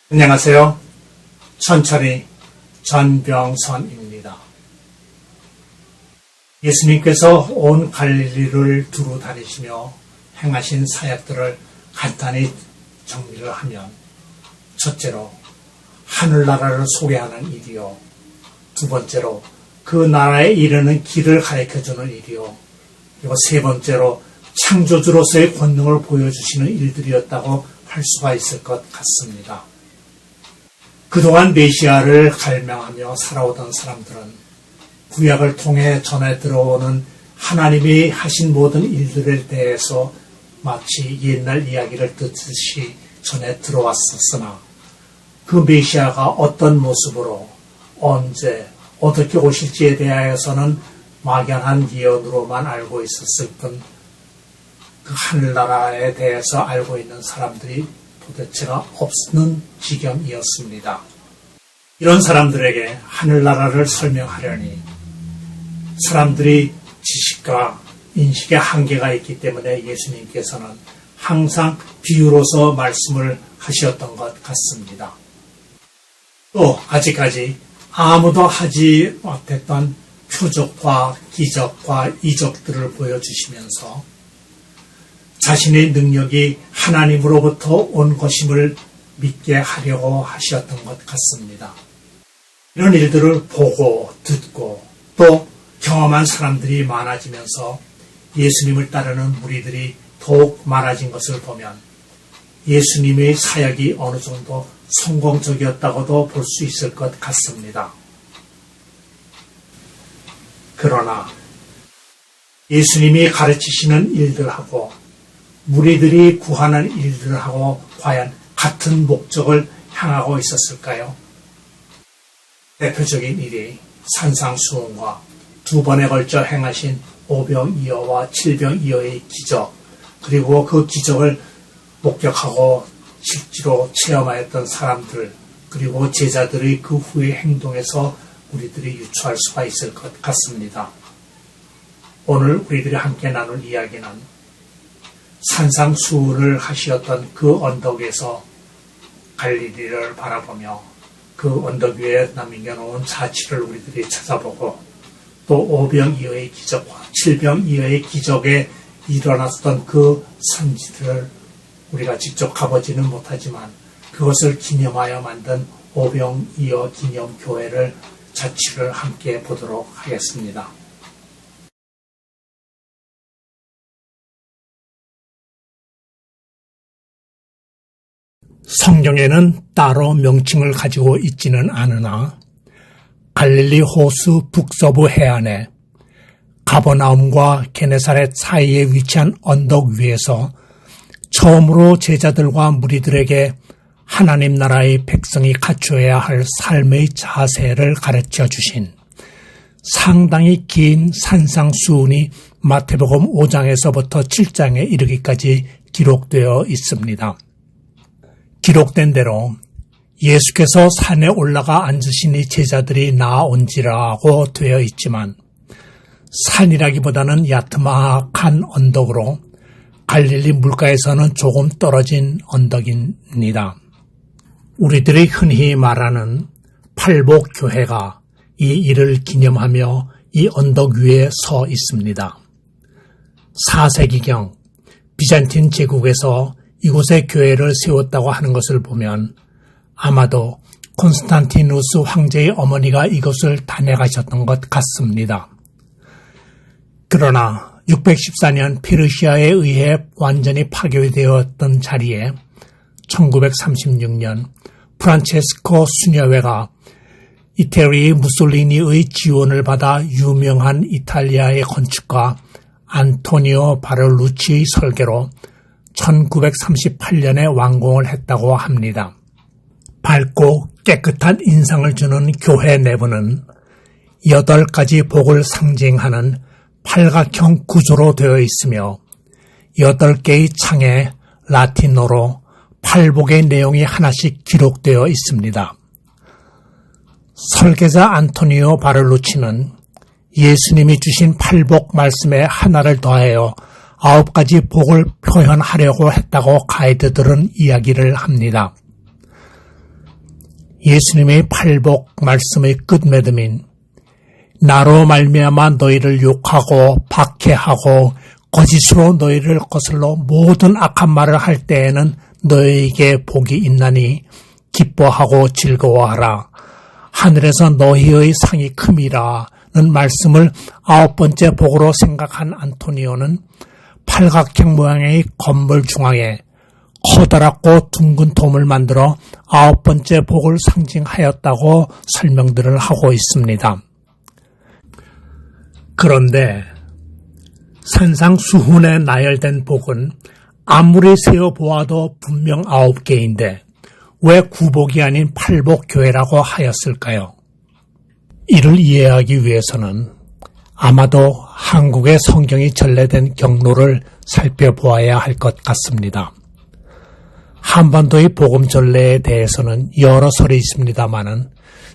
안녕하세요. 천천히 전병선입니다. 예수님께서 온 갈릴리를 두루 다니시며 행하신 사역들을 간단히 정리를 하면, 첫째로 하늘나라를 소개하는 일이요, 두 번째로 그 나라에 이르는 길을 가르쳐주는 일이요, 그리고 세 번째로 창조주로서의 권능을 보여주시는 일들이었다고 할 수가 있을 것 같습니다. 그동안 메시아를 갈망하며 살아오던 사람들은 구약을 통해 전해 들어오는 하나님이 하신 모든 일들에 대해서 마치 옛날 이야기를 듣듯이 전해 들어왔었으나, 그 메시아가 어떤 모습으로 언제 어떻게 오실지에 대하여서는 막연한 예언으로만 알고 있었을 뿐, 그 하늘나라에 대해서 알고 있는 사람들이 도대체가 없는 지경이었습니다. 이런 사람들에게 하늘나라를 설명하려니 사람들이 지식과 인식의 한계가 있기 때문에 예수님께서는 항상 비유로서 말씀을 하셨던 것 같습니다. 또 아직까지 아무도 하지 못했던 표적과 기적과 이적들을 보여주시면서 자신의 능력이 하나님으로부터 온 것임을 믿게 하려고 하셨던 것 같습니다. 이런 일들을 보고 듣고 또 경험한 사람들이 많아지면서 예수님을 따르는 무리들이 더욱 많아진 것을 보면 예수님의 사역이 어느 정도 성공적이었다고도 볼 수 있을 것 같습니다. 그러나 예수님이 가르치시는 일들하고 무리들이 구하는 일들하고 과연 같은 목적을 향하고 있었을까요? 대표적인 일이 산상수훈과 두 번에 걸쳐 행하신 오병이어와 칠병이어의 기적, 그리고 그 기적을 목격하고 실제로 체험하였던 사람들, 그리고 제자들의 그 후의 행동에서 우리들이 유추할 수가 있을 것 같습니다. 오늘 우리들이 함께 나눌 이야기는 산상수훈을 하시었던 그 언덕에서 갈릴리를 바라보며 그 언덕 위에 남겨놓은 자취를 우리들이 찾아보고, 또 오병이어의 기적과 칠병이어의 기적에 일어났던 그 선지들을 우리가 직접 가보지는 못하지만 그것을 기념하여 만든 오병이어 기념교회를 자취를 함께 보도록 하겠습니다. 성경에는 따로 명칭을 가지고 있지는 않으나 갈릴리 호수 북서부 해안에 가버나움과 게네사렛 사이에 위치한 언덕 위에서 처음으로 제자들과 무리들에게 하나님 나라의 백성이 갖추어야 할 삶의 자세를 가르쳐 주신 상당히 긴 산상수훈이 마태복음 5장에서부터 7장에 이르기까지 기록되어 있습니다. 기록된 대로 예수께서 산에 올라가 앉으시니 제자들이 나아온지라고 되어 있지만, 산이라기보다는 야트막한 언덕으로 갈릴리 물가에서는 조금 떨어진 언덕입니다. 우리들이 흔히 말하는 팔복교회가 이 일을 기념하며 이 언덕 위에 서 있습니다. 4세기경 비잔틴 제국에서 이곳에 교회를 세웠다고 하는 것을 보면 아마도 콘스탄티누스 황제의 어머니가 이곳을 다녀가셨던 것 같습니다. 그러나 614년 페르시아에 의해 완전히 파괴되었던 자리에 1936년 프란체스코 수녀회가 이태리 무솔리니의 지원을 받아 유명한 이탈리아의 건축가 안토니오 바를루치의 설계로 1938년에 완공을 했다고 합니다. 밝고 깨끗한 인상을 주는 교회 내부는 8가지 복을 상징하는 팔각형 구조로 되어 있으며 8개의 창에 라틴어로 팔복의 내용이 하나씩 기록되어 있습니다. 설계자 안토니오 바를루치는 예수님이 주신 팔복 말씀에 하나를 더하여 9가지 복을 표현하려고 했다고 가이드들은 이야기를 합니다. 예수님의 팔복 말씀의 끝맺음인 나로 말미암아 너희를 욕하고 박해하고 거짓으로 너희를 거슬러 모든 악한 말을 할 때에는 너희에게 복이 있나니 기뻐하고 즐거워하라. 하늘에서 너희의 상이 큼이라는 말씀을 9번째 복으로 생각한 안토니오는 팔각형 모양의 건물 중앙에 커다랗고 둥근 돔을 만들어 9번째 복을 상징하였다고 설명들을 하고 있습니다. 그런데 산상수훈에 나열된 복은 아무리 세어보아도 분명 9개인데 왜 구복이 아닌 팔복교회라고 하였을까요? 이를 이해하기 위해서는 아마도 한국의 성경이 전래된 경로를 살펴보아야 할 것 같습니다. 한반도의 복음 전례에 대해서는 여러 설이 있습니다마는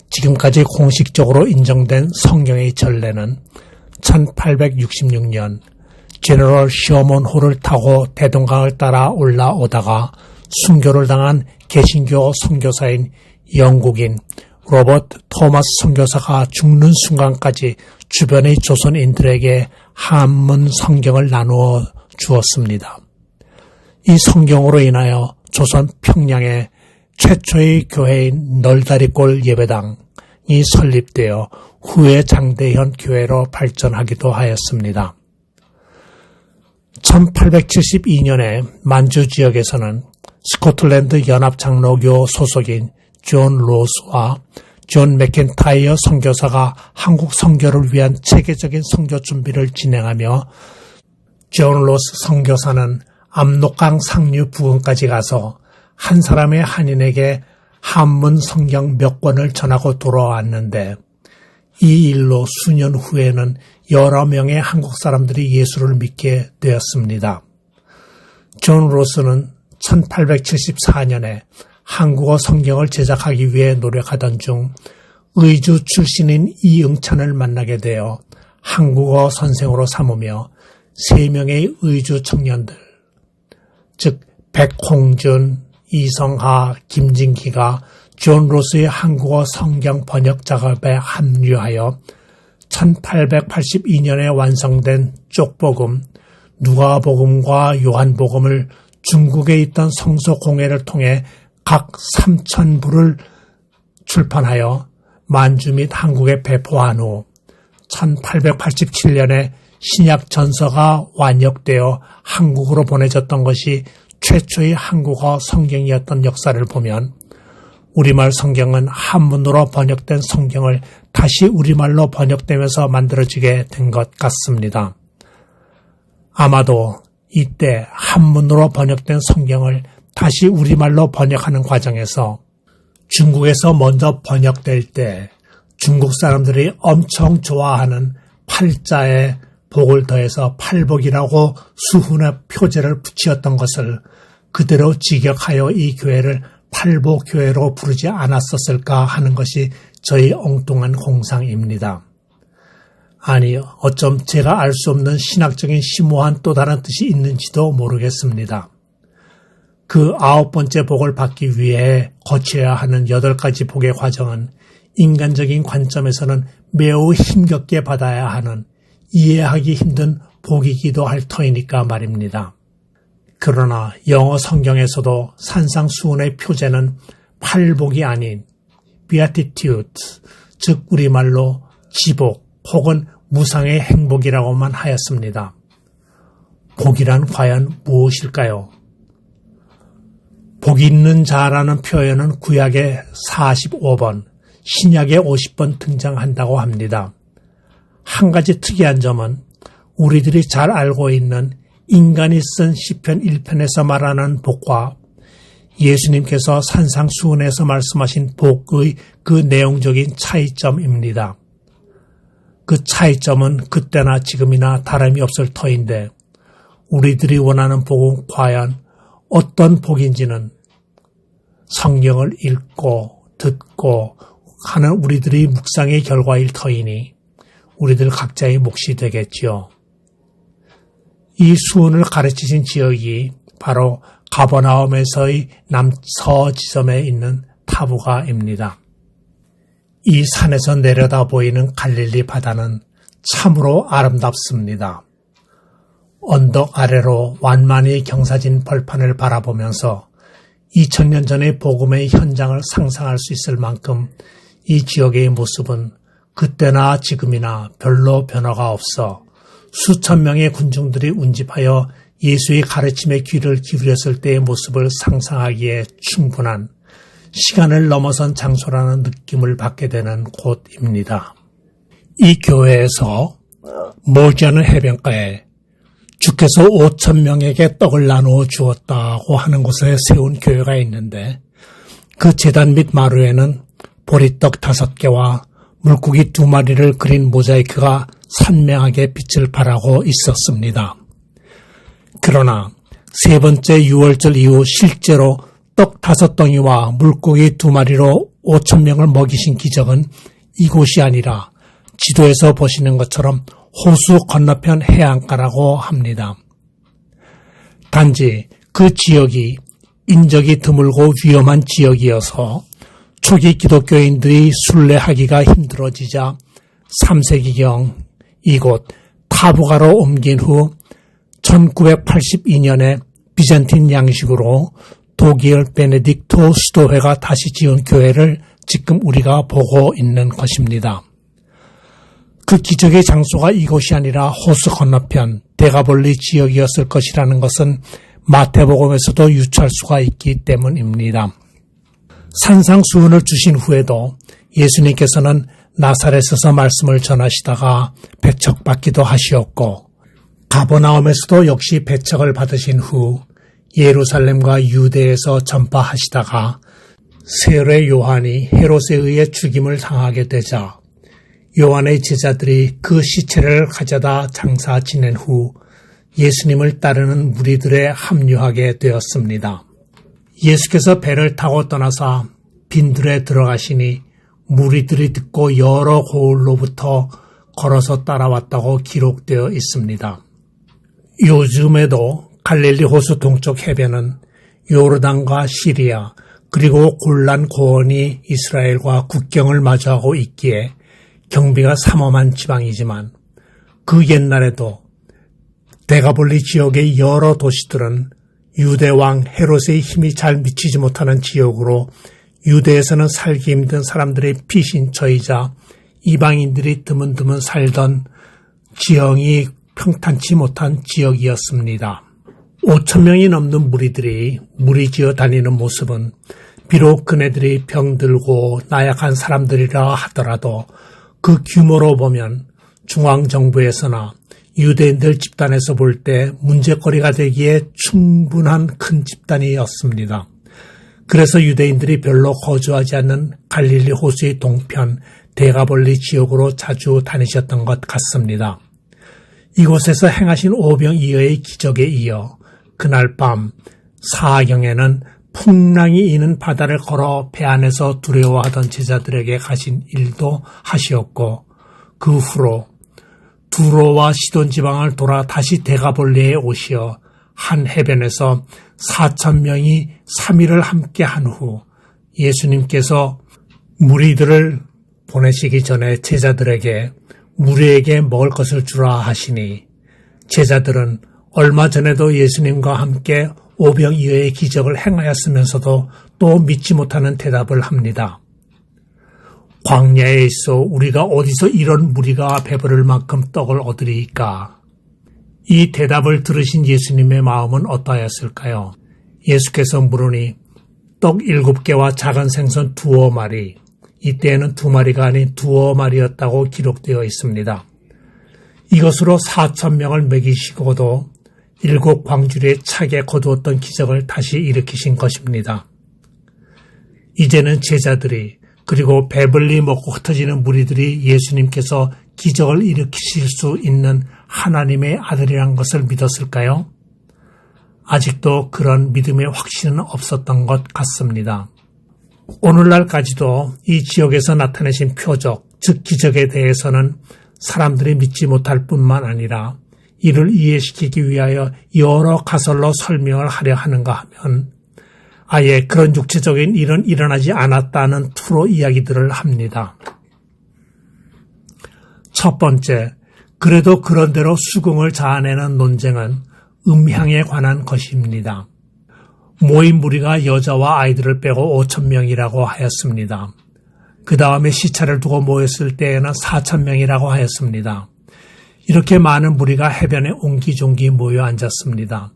지금까지 공식적으로 인정된 성경의 전례는 1866년 제너럴 셔먼 호를 타고 대동강을 따라 올라오다가 순교를 당한 개신교 선교사인 영국인 로버트 토마스 선교사가 죽는 순간까지 주변의 조선인들에게 한문 성경을 나누어 주었습니다. 이 성경으로 인하여 조선 평양에 최초의 교회인 널다리골 예배당이 설립되어 후에 장대현 교회로 발전하기도 하였습니다. 1872년에 만주 지역에서는 스코틀랜드 연합장로교 소속인 존 로스와 존 맥켄타이어 선교사가 한국 선교를 위한 체계적인 선교 준비를 진행하며 존 로스 선교사는 압록강 상류 부근까지 가서 한 사람의 한인에게 한문 성경 몇 권을 전하고 돌아왔는데 이 일로 수년 후에는 여러 명의 한국 사람들이 예수를 믿게 되었습니다. 존 로스는 1874년에 한국어 성경을 제작하기 위해 노력하던 중 의주 출신인 이응찬을 만나게 되어 한국어 선생으로 삼으며 3명의 의주 청년들, 즉 백홍준, 이성하, 김진기가 존 로스의 한국어 성경 번역 작업에 합류하여 1882년에 완성된 쪽복음, 누가복음과 요한복음을 중국에 있던 성서 공회를 통해 각 3,000부를 출판하여 만주 및 한국에 배포한 후 1887년에 신약 전서가 완역되어 한국으로 보내졌던 것이 최초의 한국어 성경이었던 역사를 보면 우리말 성경은 한문으로 번역된 성경을 다시 우리말로 번역되면서 만들어지게 된 것 같습니다. 아마도 이때 한문으로 번역된 성경을 다시 우리말로 번역하는 과정에서 중국에서 먼저 번역될 때 중국 사람들이 엄청 좋아하는 팔자에 복을 더해서 팔복이라고 수훈의 표제를 붙이었던 것을 그대로 직역하여 이 교회를 팔복교회로 부르지 않았었을까 하는 것이 저희 엉뚱한 공상입니다. 아니, 어쩜 제가 알 수 없는 신학적인 심오한 또 다른 뜻이 있는지도 모르겠습니다. 그 9번째 복을 받기 위해 거쳐야 하는 8가지 복의 과정은 인간적인 관점에서는 매우 힘겹게 받아야 하는 이해하기 힘든 복이기도 할 터이니까 말입니다. 그러나 영어 성경에서도 산상수훈의 표제는 팔복이 아닌 beatitude, 즉 우리말로 지복 혹은 무상의 행복이라고만 하였습니다. 복이란 과연 무엇일까요? 복이 있는 자라는 표현은 구약에 45번, 신약에 50번 등장한다고 합니다. 한 가지 특이한 점은 우리들이 잘 알고 있는 인간이 쓴 시편 1편에서 말하는 복과 예수님께서 산상수훈에서 말씀하신 복의 그 내용적인 차이점입니다. 그 차이점은 그때나 지금이나 다름이 없을 터인데 우리들이 원하는 복은 과연 어떤 복인지는 성경을 읽고 듣고 하는 우리들의 묵상의 결과일 터이니 우리들 각자의 몫이 되겠지요. 이 수훈을 가르치신 지역이 바로 가버나움에서의 남서지점에 있는 타부가입니다. 이 산에서 내려다 보이는 갈릴리 바다는 참으로 아름답습니다. 언덕 아래로 완만히 경사진 벌판을 바라보면서 2000년 전의 복음의 현장을 상상할 수 있을 만큼 이 지역의 모습은 그때나 지금이나 별로 변화가 없어 수천 명의 군중들이 운집하여 예수의 가르침에 귀를 기울였을 때의 모습을 상상하기에 충분한 시간을 넘어선 장소라는 느낌을 받게 되는 곳입니다. 이 교회에서 멀지 않은 해변가에 주께서 5,000명에게 떡을 나누어 주었다고 하는 곳에 세운 교회가 있는데 그 제단 및 마루에는 보리떡 5개와 물고기 2마리를 그린 모자이크가 선명하게 빛을 발하고 있었습니다. 그러나 세 번째 유월절 이후 실제로 떡 5덩이와 물고기 2마리로 5,000명을 먹이신 기적은 이곳이 아니라 지도에서 보시는 것처럼 호수 건너편 해안가라고 합니다. 단지 그 지역이 인적이 드물고 위험한 지역이어서 초기 기독교인들이 순례하기가 힘들어지자 3세기경 이곳 타부가로 옮긴 후 1982년에 비잔틴 양식으로 독일 베네딕토 수도회가 다시 지은 교회를 지금 우리가 보고 있는 것입니다. 그 기적의 장소가 이곳이 아니라 호수 건너편 대가볼리 지역이었을 것이라는 것은 마태복음에서도 유추할 수가 있기 때문입니다. 산상수훈을 주신 후에도 예수님께서는 나사렛에서 말씀을 전하시다가 배척받기도 하시었고 가버나움에서도 역시 배척을 받으신 후 예루살렘과 유대에서 전파하시다가 세례 요한이 헤롯에 의해 죽임을 당하게 되자 요한의 제자들이 그 시체를 가져다 장사 지낸 후 예수님을 따르는 무리들에 합류하게 되었습니다. 예수께서 배를 타고 떠나사 빈들에 들어가시니 무리들이 듣고 여러 고을로부터 걸어서 따라왔다고 기록되어 있습니다. 요즘에도 갈릴리 호수 동쪽 해변은 요르단과 시리아 그리고 골란 고원이 이스라엘과 국경을 마주하고 있기에 경비가 삼엄한 지방이지만 그 옛날에도 대가볼리 지역의 여러 도시들은 유대왕 헤롯의 힘이 잘 미치지 못하는 지역으로 유대에서는 살기 힘든 사람들의 피신처이자 이방인들이 드문드문 살던 지형이 평탄치 못한 지역이었습니다. 5,000명이 넘는 무리들이 무리지어 다니는 모습은 비록 그네들이 병들고 나약한 사람들이라 하더라도 그 규모로 보면 중앙정부에서나 유대인들 집단에서 볼 때 문제거리가 되기에 충분한 큰 집단이었습니다. 그래서 유대인들이 별로 거주하지 않는 갈릴리 호수의 동편 대가볼리 지역으로 자주 다니셨던 것 같습니다. 이곳에서 행하신 오병이어의 기적에 이어 그날 밤 사경에는 풍랑이 이는 바다를 걸어 배 안에서 두려워하던 제자들에게 가신 일도 하시었고 그 후로 두로와 시돈 지방을 돌아 다시 대가볼리에 오시어 한 해변에서 4,000명이 3일을 함께 한 후 예수님께서 무리들을 보내시기 전에 제자들에게 무리에게 먹을 것을 주라 하시니 제자들은 얼마 전에도 예수님과 함께 오병이어의 기적을 행하였으면서도 또 믿지 못하는 대답을 합니다. 광야에 있어 우리가 어디서 이런 무리가 배부를 만큼 떡을 얻으리이까? 이 대답을 들으신 예수님의 마음은 어떠하였을까요? 예수께서 물으니 떡 7개와 작은 생선 2어마리, 이때에는 2마리가 아닌 2어마리였다고 기록되어 있습니다. 이것으로 4,000명을 먹이시고도 7 광주리에 차게 거두었던 기적을 다시 일으키신 것입니다. 이제는 제자들이 그리고 배불리 먹고 흩어지는 무리들이 예수님께서 기적을 일으키실 수 있는 하나님의 아들이란 것을 믿었을까요? 아직도 그런 믿음의 확신은 없었던 것 같습니다. 오늘날까지도 이 지역에서 나타내신 표적, 즉 기적에 대해서는 사람들이 믿지 못할 뿐만 아니라 이를 이해시키기 위하여 여러 가설로 설명을 하려 하는가 하면 아예 그런 육체적인 일은 일어나지 않았다는 투로 이야기들을 합니다. 첫 번째, 그래도 그런대로 수긍을 자아내는 논쟁은 음향에 관한 것입니다. 모인 무리가 여자와 아이들을 빼고 5,000명이라고 하였습니다. 그 다음에 시차를 두고 모였을 때에는 4,000명이라고 하였습니다. 이렇게 많은 무리가 해변에 옹기종기 모여 앉았습니다.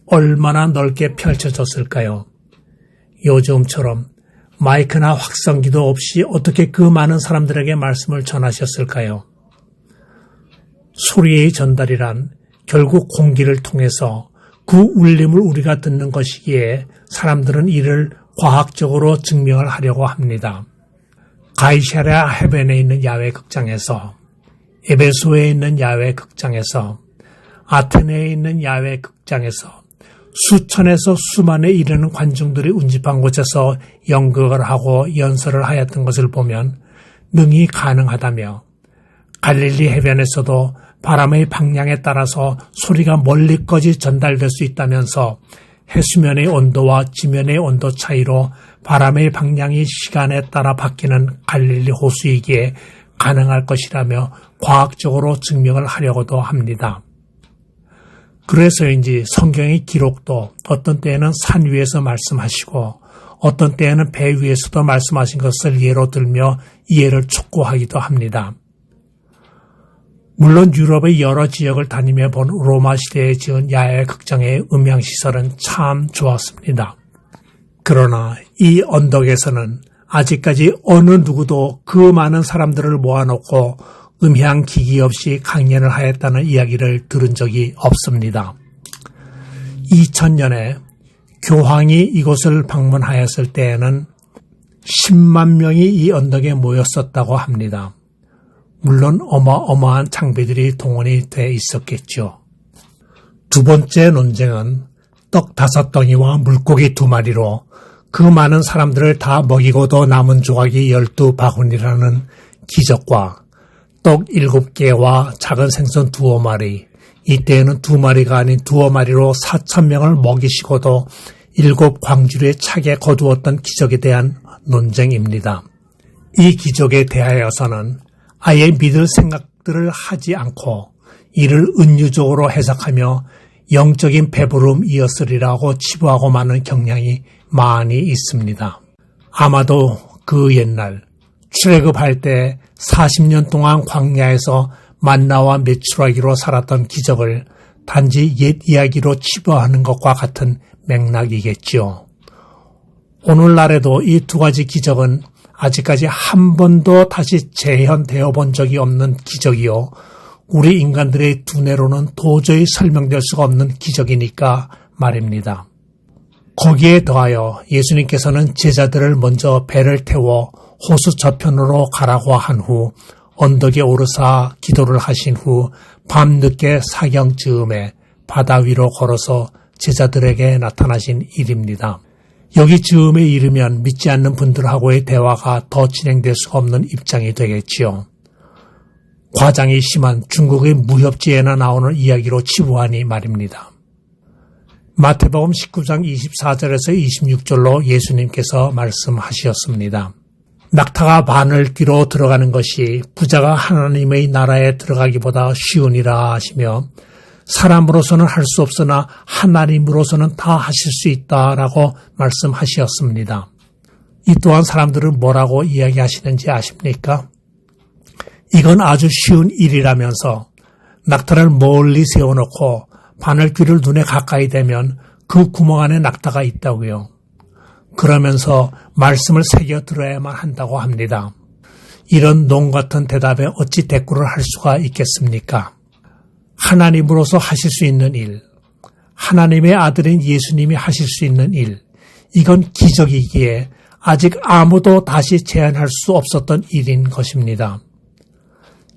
얼마나 넓게 펼쳐졌을까요? 요즘처럼 마이크나 확성기도 없이 어떻게 그 많은 사람들에게 말씀을 전하셨을까요? 소리의 전달이란 결국 공기를 통해서 그 울림을 우리가 듣는 것이기에 사람들은 이를 과학적으로 증명을 하려고 합니다. 가이사랴 해변에 있는 야외 극장에서, 에베소에 있는 야외 극장에서, 아테네에 있는 야외 극장에서 수천에서 수만에 이르는 관중들이 운집한 곳에서 연극을 하고 연설을 하였던 것을 보면 능히 가능하다며, 갈릴리 해변에서도 바람의 방향에 따라서 소리가 멀리까지 전달될 수 있다면서 해수면의 온도와 지면의 온도 차이로 바람의 방향이 시간에 따라 바뀌는 갈릴리 호수이기에 가능할 것이라며 과학적으로 증명을 하려고도 합니다. 그래서인지 성경의 기록도 어떤 때에는 산 위에서 말씀하시고 어떤 때에는 배 위에서도 말씀하신 것을 예로 들며 이해를 촉구하기도 합니다. 물론 유럽의 여러 지역을 다니며 본 로마 시대에 지은 야외 극장의 음향시설은 참 좋았습니다. 그러나 이 언덕에서는 아직까지 어느 누구도 그 많은 사람들을 모아놓고 음향기기 없이 강연을 하였다는 이야기를 들은 적이 없습니다. 2000년에 교황이 이곳을 방문하였을 때에는 10만 명이 이 언덕에 모였었다고 합니다. 물론 어마어마한 장비들이 동원이 돼 있었겠죠. 두 번째 논쟁은 떡 5덩이와 물고기 2마리로 그 많은 사람들을 다 먹이고도 남은 조각이 12바구니라는 기적과 떡 7개와 작은 생선 2마리, 이때에는 2마리가 아닌 2마리로 4,000명을 먹이시고도 7광주리에 차게 거두었던 기적에 대한 논쟁입니다. 이 기적에 대하여서는 아예 믿을 생각들을 하지 않고 이를 은유적으로 해석하며 영적인 배부름이었으리라고 치부하고 마는 경향이 많이 있습니다. 아마도 그 옛날 출애굽할 때 40년 동안 광야에서 만나와 메추라기로 살았던 기적을 단지 옛 이야기로 치부하는 것과 같은 맥락이겠지요. 오늘날에도 이 2가지 기적은 아직까지 한 번도 다시 재현되어 본 적이 없는 기적이요. 우리 인간들의 두뇌로는 도저히 설명될 수가 없는 기적이니까 말입니다. 거기에 더하여 예수님께서는 제자들을 먼저 배를 태워 호수 저편으로 가라고 한 후 언덕에 오르사 기도를 하신 후 밤늦게 사경즈음에 바다 위로 걸어서 제자들에게 나타나신 일입니다. 여기 즈음에 이르면 믿지 않는 분들하고의 대화가 더 진행될 수가 없는 입장이 되겠지요. 과장이 심한 중국의 무협지에나 나오는 이야기로 치부하니 말입니다. 마태복음 19장 24절에서 26절로 예수님께서 말씀하셨습니다. 낙타가 바늘귀로 들어가는 것이 부자가 하나님의 나라에 들어가기보다 쉬우니라 하시며 사람으로서는 할 수 없으나 하나님으로서는 다 하실 수 있다라고 말씀하셨습니다. 이 또한 사람들은 뭐라고 이야기하시는지 아십니까? 이건 아주 쉬운 일이라면서 낙타를 멀리 세워놓고 바늘귀를 눈에 가까이 대면 그 구멍 안에 낙타가 있다고요. 그러면서 말씀을 새겨 들어야만 한다고 합니다. 이런 농 같은 대답에 어찌 대꾸를 할 수가 있겠습니까? 하나님으로서 하실 수 있는 일, 하나님의 아들인 예수님이 하실 수 있는 일, 이건 기적이기에 아직 아무도 다시 제안할 수 없었던 일인 것입니다.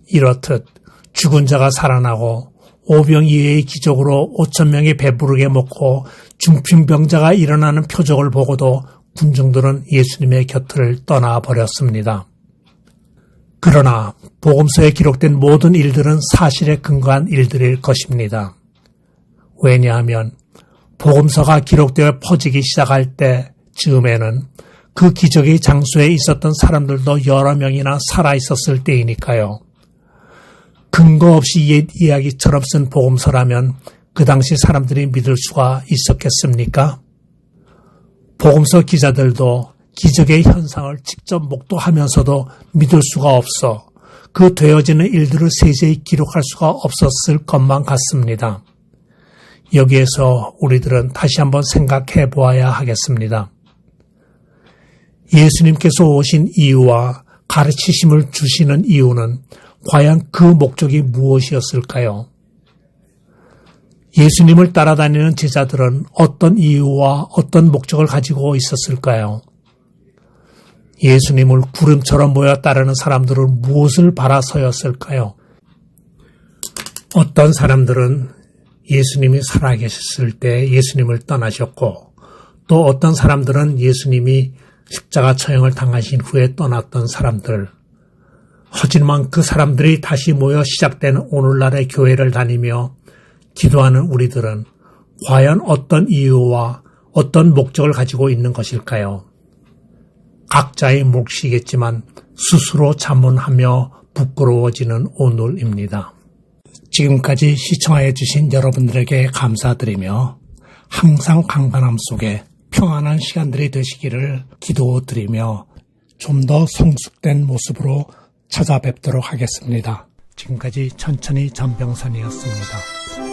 이렇듯 죽은 자가 살아나고 오병이어의 기적으로 5,000명이 배부르게 먹고 중풍병자가 일어나는 표적을 보고도 군중들은 예수님의 곁을 떠나버렸습니다. 그러나 복음서에 기록된 모든 일들은 사실에 근거한 일들일 것입니다. 왜냐하면 복음서가 기록되어 퍼지기 시작할 때 즈음에는 그 기적의 장소에 있었던 사람들도 여러 명이나 살아있었을 때이니까요. 근거 없이 옛 이야기처럼 쓴 복음서라면 그 당시 사람들이 믿을 수가 있었겠습니까? 복음서 기자들도 기적의 현상을 직접 목도하면서도 믿을 수가 없어 그 되어지는 일들을 세세히 기록할 수가 없었을 것만 같습니다. 여기에서 우리들은 다시 한번 생각해 보아야 하겠습니다. 예수님께서 오신 이유와 가르치심을 주시는 이유는 과연 그 목적이 무엇이었을까요? 예수님을 따라다니는 제자들은 어떤 이유와 어떤 목적을 가지고 있었을까요? 예수님을 구름처럼 모여 따르는 사람들은 무엇을 바라서였을까요? 어떤 사람들은 예수님이 살아계셨을 때 예수님을 떠나셨고, 또 어떤 사람들은 예수님이 십자가 처형을 당하신 후에 떠났던 사람들. 하지만 그 사람들이 다시 모여 시작된 오늘날의 교회를 다니며 기도하는 우리들은 과연 어떤 이유와 어떤 목적을 가지고 있는 것일까요? 각자의 몫이겠지만 스스로 자문하며 부끄러워지는 오늘입니다. 지금까지 시청하여 주신 여러분들에게 감사드리며 항상 강건함 속에 평안한 시간들이 되시기를 기도드리며 좀 더 성숙된 모습으로 찾아뵙도록 하겠습니다. 지금까지 천천히 전병선이었습니다.